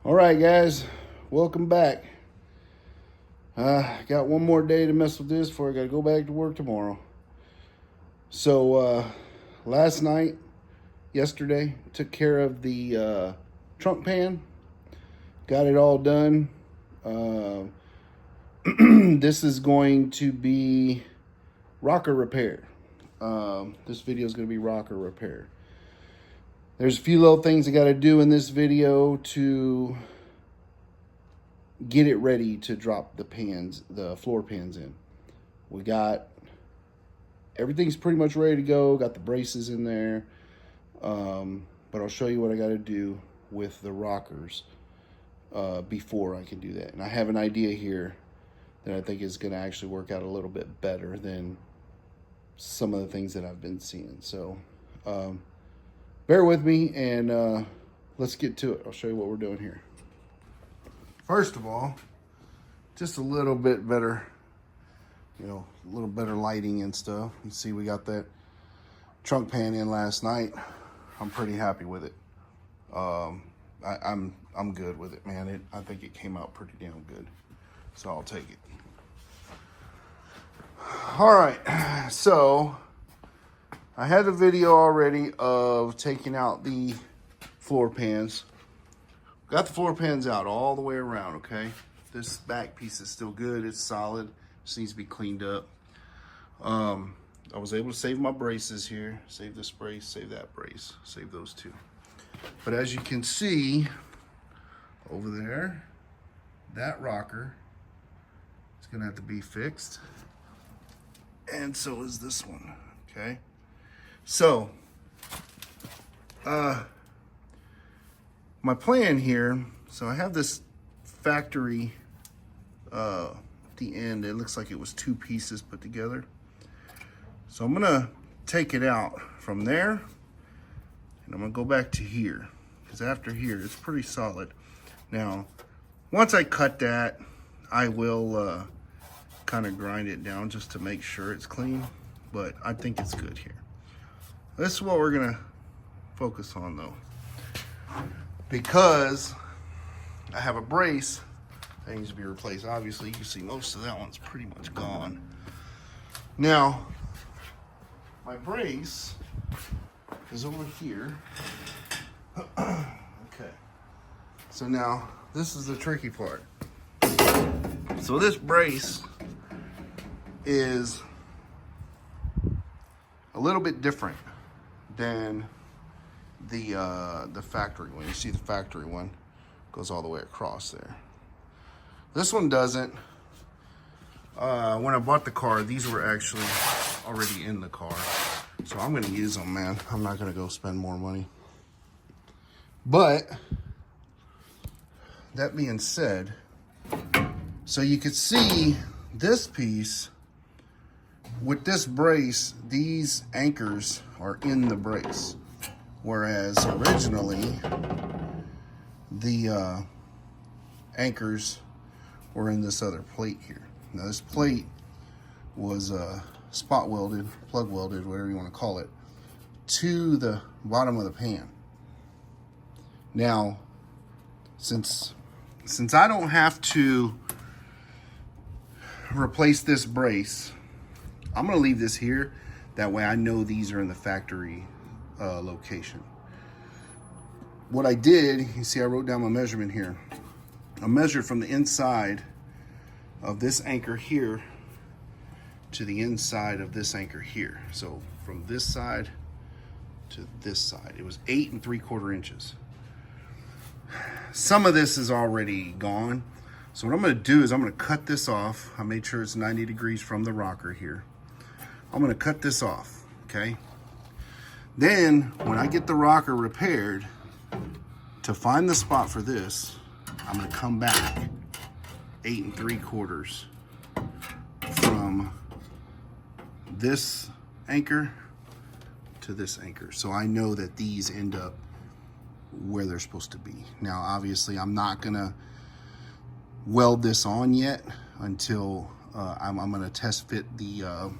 All right, guys, welcome back. Got one more day to mess with this before I got to go back to work tomorrow. So last night, yesterday, took care of the trunk pan. Got it all done. This is going to be rocker repair. This video is going to be rocker repair. There's a few little things I got to do in this video to get it ready to drop the floor pans in. We got everything's pretty much ready to go. Got the braces in there, but I'll show you what I got to do with the rockers before I can do that. And I have an idea here that I think is going to actually work out a little bit better than some of the things that I've been seeing. So bear with me and let's get to it. I'll show you what we're doing here. First of all, just a little bit better, a little better lighting and stuff. You see we got that trunk pan in last night. I'm pretty happy with it. I'm good with it, man. I think it came out pretty damn good. So I'll take it. All right, so I had a video already of taking out the floor pans. Got the floor pans out all the way around, okay? This back piece is still good. It's solid. Just needs to be cleaned up. I was able to save my braces here. Save this brace, save that brace. Save those two. But as you can see, over there, that rocker is going to have to be fixed. And so is this one, okay? So, my plan here, so I have this factory, at the end, it looks like it was two pieces put together. So I'm gonna take it out from there, and I'm gonna go back to here, because after here, it's pretty solid. Now, once I cut that, I will kind of grind it down just to make sure it's clean, but I think it's good here. This is what we're gonna focus on though, because I have a brace that needs to be replaced. Obviously, you can see most of that one's pretty much gone. Now, my brace is over here. Okay, so now this is the tricky part. So this brace is a little bit different than the factory one. You see the factory one goes all the way across there. This one doesn't. When I bought the car, these were actually already in the car. So I'm gonna use them, man. I'm not gonna go spend more money. But that being said, so you could see this piece with this brace, these anchors are in the brace. Whereas originally, the anchors were in this other plate here. Now this plate was spot welded, plug welded, whatever you want to call it, to the bottom of the pan. Now, since I don't have to replace this brace, I'm gonna leave this here. That way I know these are in the factory location. What I did, you see I wrote down my measurement here. I measured from the inside of this anchor here to the inside of this anchor here. So from this side to this side, it was 8 3/4 inches. Some of this is already gone. So what I'm gonna do is I'm gonna cut this off. I made sure it's 90 degrees from the rocker here. I'm gonna cut this off, okay? Then when I get the rocker repaired, to find the spot for this, I'm gonna come back 8 3/4 from this anchor to this anchor. So I know that these end up where they're supposed to be. Now, obviously, I'm not gonna weld this on yet until I'm gonna test fit the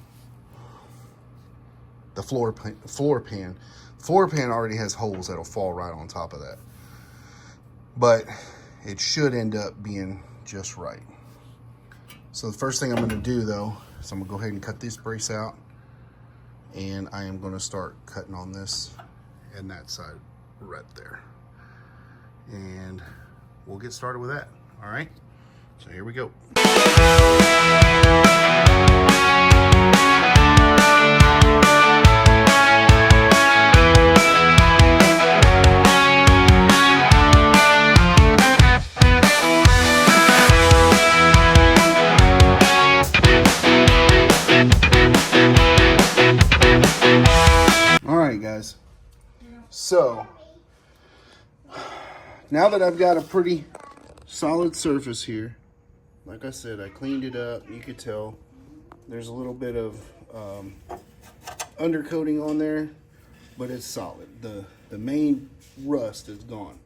floor pan. Floor pan already has holes that'll fall right on top of that. But it should end up being just right. So the first thing I'm gonna do though, is I'm gonna go ahead and cut this brace out, and I am gonna start cutting on this and that side right there. And we'll get started with that, all right? So here we go. All right, guys. So now that I've got a pretty solid surface here, like I said, I cleaned it up. You could tell there's a little bit of undercoating on there, but it's solid. The main rust is gone.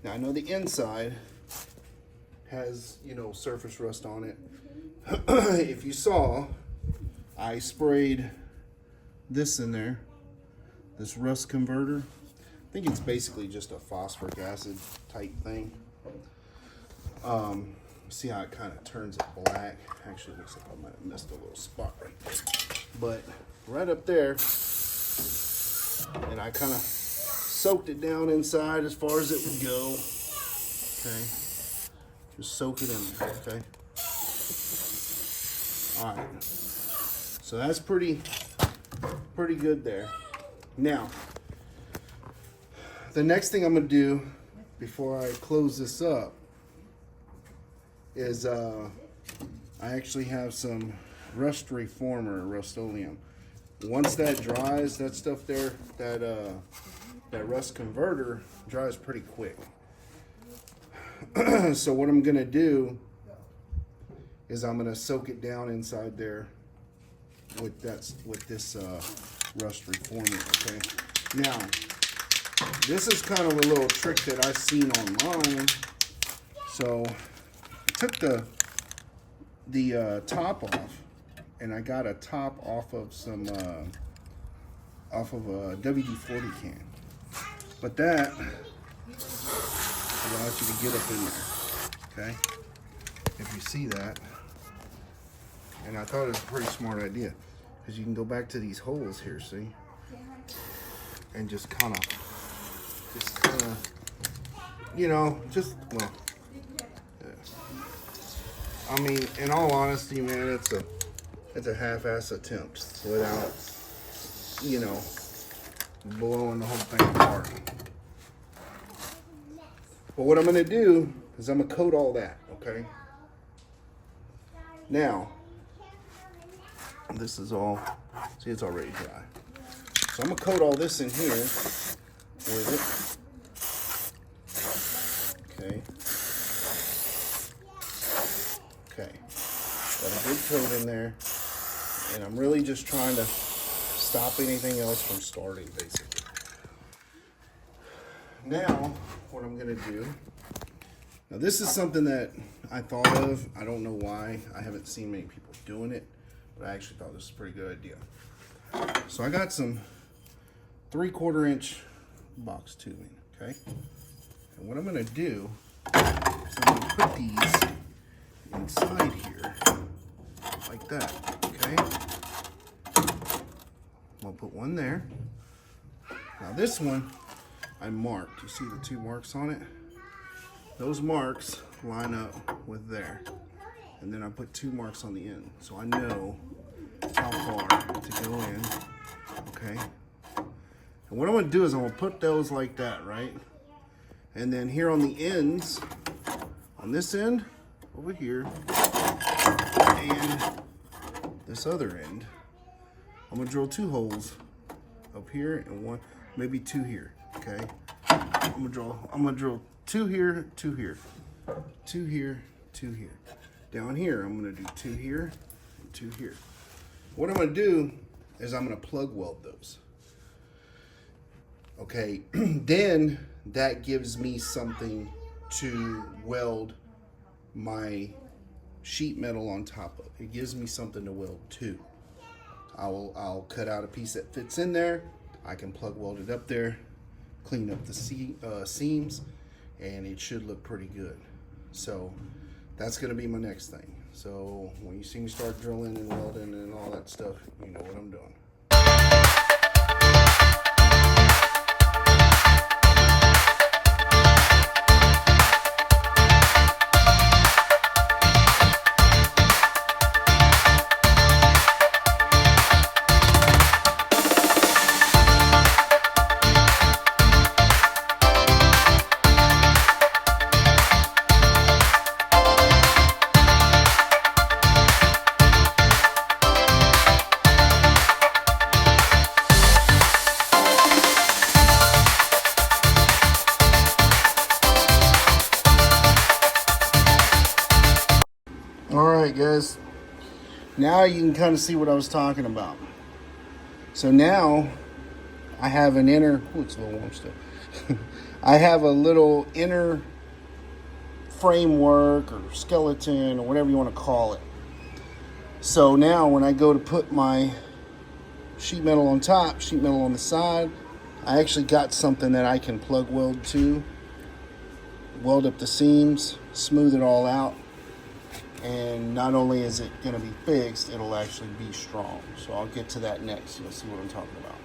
Now I know the inside has, you know, surface rust on it. If you saw, I sprayed this in there, this rust converter. I think it's basically just a phosphoric acid type thing. See how it kind of turns it black. Actually, it looks like I might have missed a little spot right there. But right up there, and I kind of soaked it down inside as far as it would go. Okay, just soak it in there. Okay. All right. So that's pretty good there. Now, the next thing I'm gonna do before I close this up is I actually have some rust reformer, Rust-Oleum. Once that dries, that stuff there, that rust converter dries pretty quick. So what I'm gonna do is I'm gonna soak it down inside there with this rust reformer. Okay. Now, this is kind of a little trick that I've seen online. So I took the top off, and I got a top off of some off of a WD-40 can. But that allows you to get up in there. Okay, if you see that, and I thought it was a pretty smart idea because you can go back to these holes here, see, and just kind of, you know, just, well, yeah. I mean, in all honesty, man, it's a half-ass attempt without, you know, blowing the whole thing apart. But what I'm gonna do is I'm gonna coat all that, okay? Now, this is all, see, it's already dry. So I'm gonna coat all this in here with it. Okay. Okay. Got a good coat in there. And I'm really just trying to stop anything else from starting, basically. Now, what I'm gonna do, now this is something that I thought of. I don't know why. I haven't seen many people doing it, but I actually thought this was a pretty good idea. So I got some 3/4 inch box tubing, okay? And what I'm gonna do is I'm gonna put these inside here, like that, okay? I'm gonna put one there. Now this one, I marked. You see the 2 marks on it? Those marks line up with there. And then I put 2 marks on the end, so I know how far to go in, okay? And what I'm gonna do is I'm gonna put those like that, right? And then here on the ends, on this end, over here, and this other end, I'm gonna drill 2 holes up here and one, maybe 2 here, okay? I'm gonna drill 2 here, 2 here, 2 here, 2 here. Down here, I'm gonna do 2 here, and 2 here. What I'm gonna do is I'm gonna plug weld those. Okay, then that gives me something to weld my sheet metal on top of. It gives me something to weld to. I'll cut out a piece that fits in there. I can plug weld it up there, clean up the seams, and it should look pretty good. So that's going to be my next thing. So when you see me start drilling and welding and all that stuff, you know what I'm doing. All right, guys. Now you can kind of see what I was talking about. So now I have an inner, oh, it's a little warm still. I have a little inner framework or skeleton or whatever you want to call it. So now when I go to put my sheet metal on top, sheet metal on the side, I actually got something that I can plug weld to, weld up the seams, smooth it all out. And not only is it going to be fixed, it'll actually be strong. So I'll get to that next. You'll see what I'm talking about.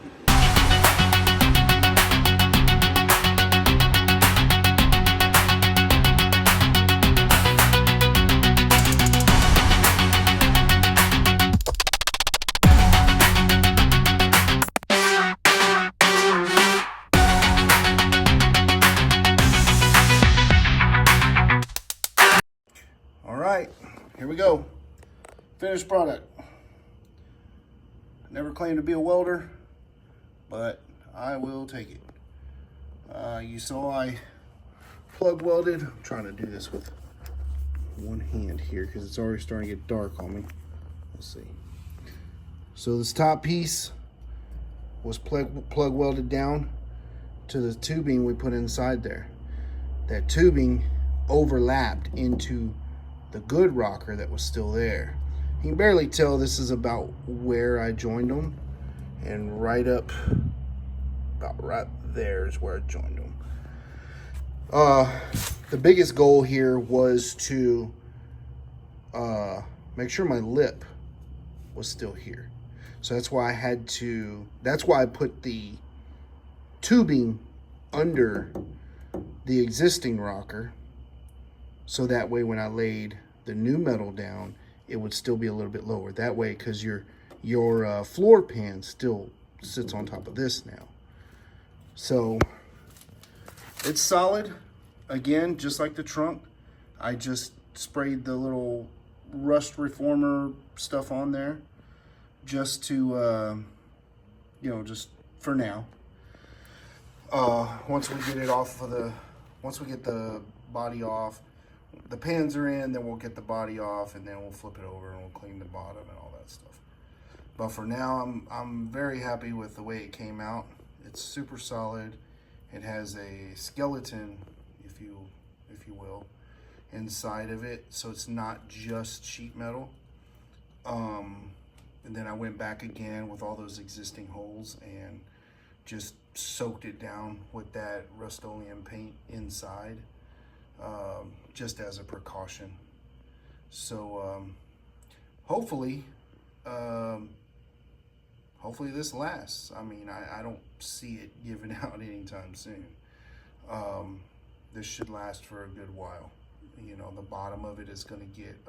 All right, here we go. Finished product. Never claimed to be a welder, but I will take it. You saw I plug welded. I'm trying to do this with one hand here because it's already starting to get dark on me. Let's see. So this top piece was plug welded down to the tubing we put inside there. That tubing overlapped into the good rocker that was still there. You can barely tell. This is about where I joined them, and right up about right there is where I joined them. The biggest goal here was to make sure my lip was still here. So that's why I put the tubing under the existing rocker, so that way when I laid the new metal down, it would still be a little bit lower. That way, because your floor pan still sits on top of this now. So it's solid. Again, just like the trunk, I just sprayed the little rust reformer stuff on there just to, just for now. Once we get it off of once we get the body off, the pans are in, then we'll get the body off, and then we'll flip it over and we'll clean the bottom and all that stuff. But for now, I'm very happy with the way it came out. It's super solid. It has a skeleton, if you will, inside of it, so it's not just sheet metal. And then I went back again with all those existing holes and just soaked it down with that Rust-Oleum paint inside. Just as a precaution. So hopefully this lasts. I mean, I don't see it giving out anytime soon. This should last for a good while. You know, the bottom of it is going to get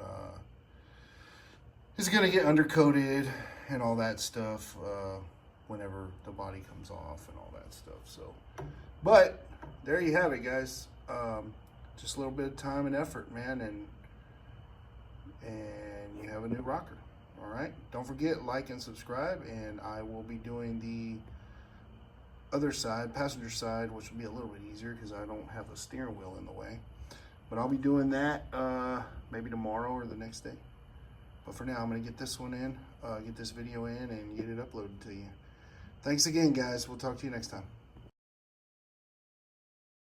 undercoated and all that stuff whenever the body comes off and all that stuff. So, but there you have it, guys. Just a little bit of time and effort, man, and you have a new rocker. All right, don't forget, like and subscribe, and I will be doing the other side, passenger side, which will be a little bit easier because I don't have a steering wheel in the way. But I'll be doing that maybe tomorrow or the next day. But for now, I'm gonna get this one in, get this video in, and get it uploaded to you. Thanks again, guys. We'll talk to you next time.